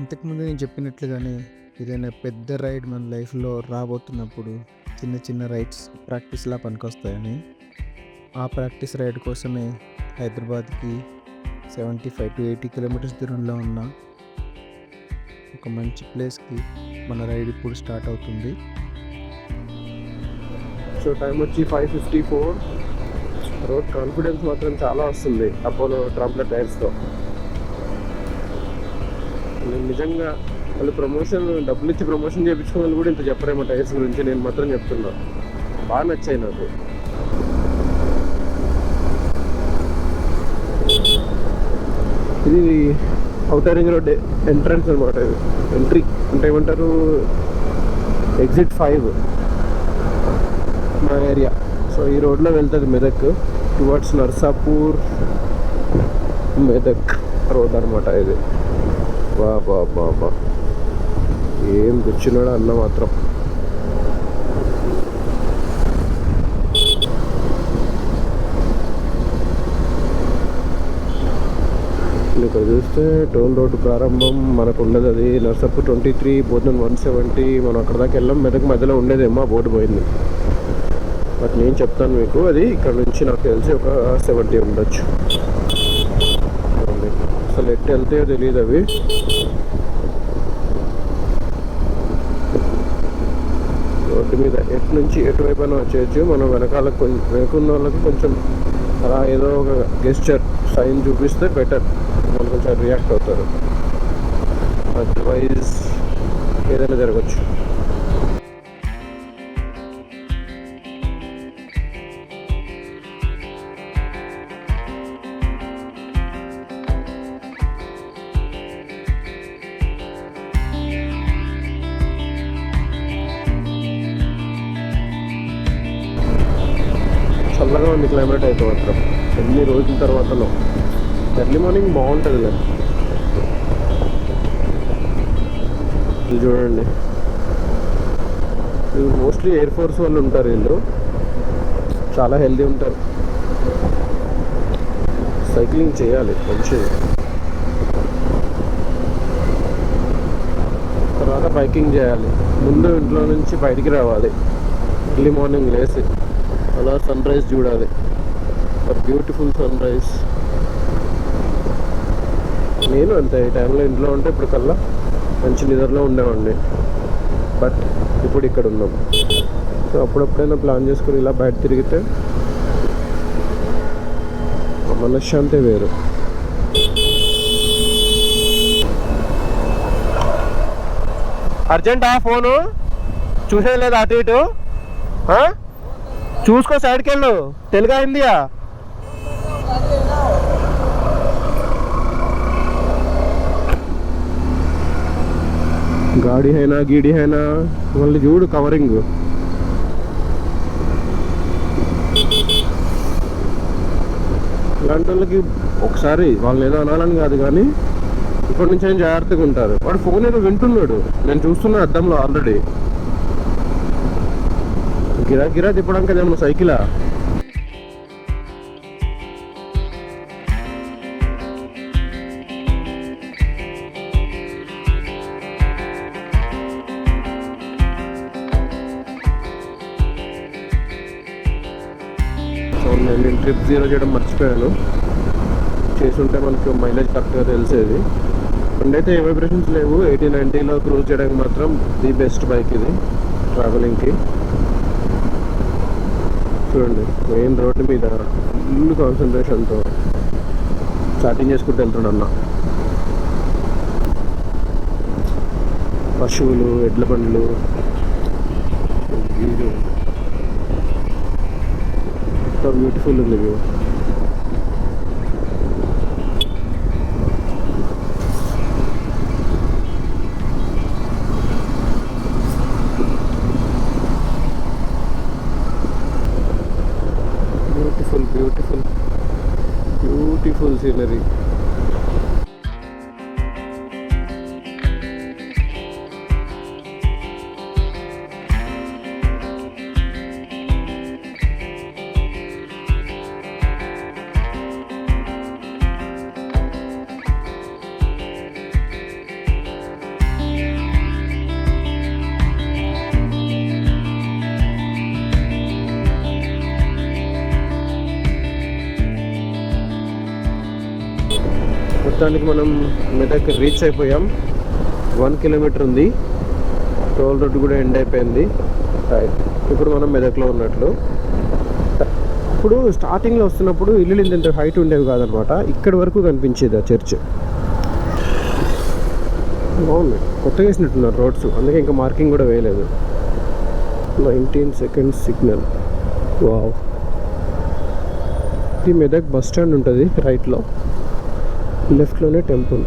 ఇంతకుముందు నేను చెప్పినట్లుగానే ఏదైనా పెద్ద రైడ్ మన లైఫ్‌లో రాబోతున్నప్పుడు చిన్న చిన్న రైడ్స్ ప్రాక్టీస్‌లా పనికొస్తాయని, ఆ ప్రాక్టీస్ రైడ్ కోసమే హైదరాబాద్‌కి 75-80 కిలోమీటర్స్ దూరంలో ఉన్న ఒక మంచి ప్లేస్‌కి మన రైడ్ ఇప్పుడు స్టార్ట్ అవుతుంది. సో టైం వచ్చి 5:54. రోడ్ కాన్ఫిడెన్స్ మాత్రం చాలా వస్తుంది అపోలో ట్రాంప్లర్ టైర్స్తో. నేను నిజంగా వాళ్ళు డబ్బులు ఇచ్చి ప్రమోషన్ చేయించుకున్న వాళ్ళు కూడా ఇంత చెప్పరేమో టైర్స్ గురించి. నేను మాత్రం చెప్తున్నా, బాగా నచ్చాయి నాకు. ఇది ఔటర్ రింగ్ రోడ్ ఎంట్రన్స్ అనమాట. ఇది ఎంట్రీ అంటే ఏమంటారు, ఎగ్జిట్ 5 మా ఏరియా. సో ఈ రోడ్లో వెళ్తుంది మెదక్ టువర్డ్స్ నర్సాపూర్. మెదక్ రోడ్ అనమాట ఇది. బా బా బా బా ఏం కూర్చున్నాడు అన్న మాత్రం. ఇక్కడ చూస్తే టోల్ రోడ్డు ప్రారంభం మనకు ఉండదు. అది నర్సాపూర్ 23, బోధన్ 170. మనం అక్కడ దాకా వెళ్ళాం. మెదక్ మధ్యలో ఉండేదేమో, బోర్డు పోయింది. బట్ నేను చెప్తాను మీకు, అది ఇక్కడ నుంచి నాకు తెలిసి ఒక 70 ఉండొచ్చు. అసలు ఎట్టు వెళ్తాయో తెలియదు అవి. రోడ్డు మీద ఎటు నుంచి ఎటువైపు అయినా వచ్చేయచ్చు. మనం వెనకున్న వాళ్ళకి కొంచెం అలా ఏదో ఒక గెస్చర్ సైన్ చూపిస్తే బెటర్, వాళ్ళు కొంచెం రియాక్ట్ అవుతారు. అదర్వైజ్ ఏదైనా జరగచ్చు. చల్లగా ఉంది క్లైమేట్ అయితే మాత్రం ఎన్ని రోజుల తర్వాతలో. Early morning బాగుంటుందిలే. ఇది చూడండి, ఇది మోస్ట్లీ ఎయిర్ ఫోర్స్ వాళ్ళు ఉంటారు. వీళ్ళు చాలా హెల్దీ ఉంటారు. సైక్లింగ్ చేయాలి మంచిది. తర్వాత బైకింగ్ చేయాలి. ముందు ఇంట్లో నుంచి బయటికి రావాలి ఎర్లీ మార్నింగ్ లేసి, అలా సన్ రైజ్ చూడాలి. Beautiful sunrise. నేను అంతే, ఈ టైంలో ఇంట్లో ఉంటే ఇప్పుడు కల్లా మంచి నిద్రలో ఉండేవాడిని. బట్ ఇప్పుడు ఇక్కడ ఉన్నాం. సో అప్పుడప్పుడైనా ప్లాన్ చేసుకుని ఇలా బయట తిరిగితే మనశ్శాంతి వేరు. అర్జెంటా ఫోను చూసేది లేదు అటు ఇటు. చూసుకో, సైడ్కి వెళ్ళు. తెలుగా హిందీయా? గాడి హైనా గీడి హైనా మళ్ళీ చూడు కవరింగ్. ఇలాంటి వాళ్ళకి ఒకసారి వాళ్ళని ఏదో అనాలని కాదు, కానీ ఇప్పటి నుంచి ఆయన జాగ్రత్తగా ఉంటారు. వాడు ఫోన్ ఏదో వింటున్నాడు, నేను చూస్తున్నా అద్దంలో ఆల్రెడీ. గిరా గిరా తిప్పడానికి అదేమన్నా సైకిలా? నేను ట్రిప్ 0 చేయడం మర్చిపోయాను. చేసుంటే మనకు మైలేజ్ కరెక్ట్గా తెలిసేది. అయితే ఏ వైబ్రేషన్స్ లేవు. 80-90లో క్రూజ్ చేయడానికి మాత్రం ది బెస్ట్ బైక్ ఇది ట్రావెలింగ్కి. చూడండి, మెయిన్ రోడ్డు మీద ఫుల్ కాన్సన్ట్రేషన్తో స్టార్టింగ్ చేసుకుంటూ వెళ్తున్నాడు అన్న. పశువులు, ఎడ్ల బండ్లు, ఎంత బ్యూటిఫుల్ ఉంది view. Beautiful beautiful beautiful scenery. ప్రస్తుతానికి మనం మెదక్ రీచ్ అయిపోయాం. 1 కిలోమీటర్ ఉంది. టోల్ రోడ్ కూడా ఎండ్ అయిపోయింది. ఇప్పుడు మనం మెదక్లో ఉన్నట్లు. ఇప్పుడు స్టార్టింగ్లో వస్తున్నప్పుడు ఇల్లు ఇంత హైట్ ఉండేవి కాదనమాట. ఇక్కడి వరకు కనిపించేది ఆ చర్చ్. బాగుంది, కొత్తగా వేసినట్టున్నారు రోడ్స్, అందుకే ఇంకా మార్కింగ్ కూడా వేయలేదు. 19 సెకండ్స్ సిగ్నల్. వావ్. ఇది మెదక్ బస్ స్టాండ్ ఉంటుంది రైట్లో, లెఫ్ట్లోనే టెంపుల్.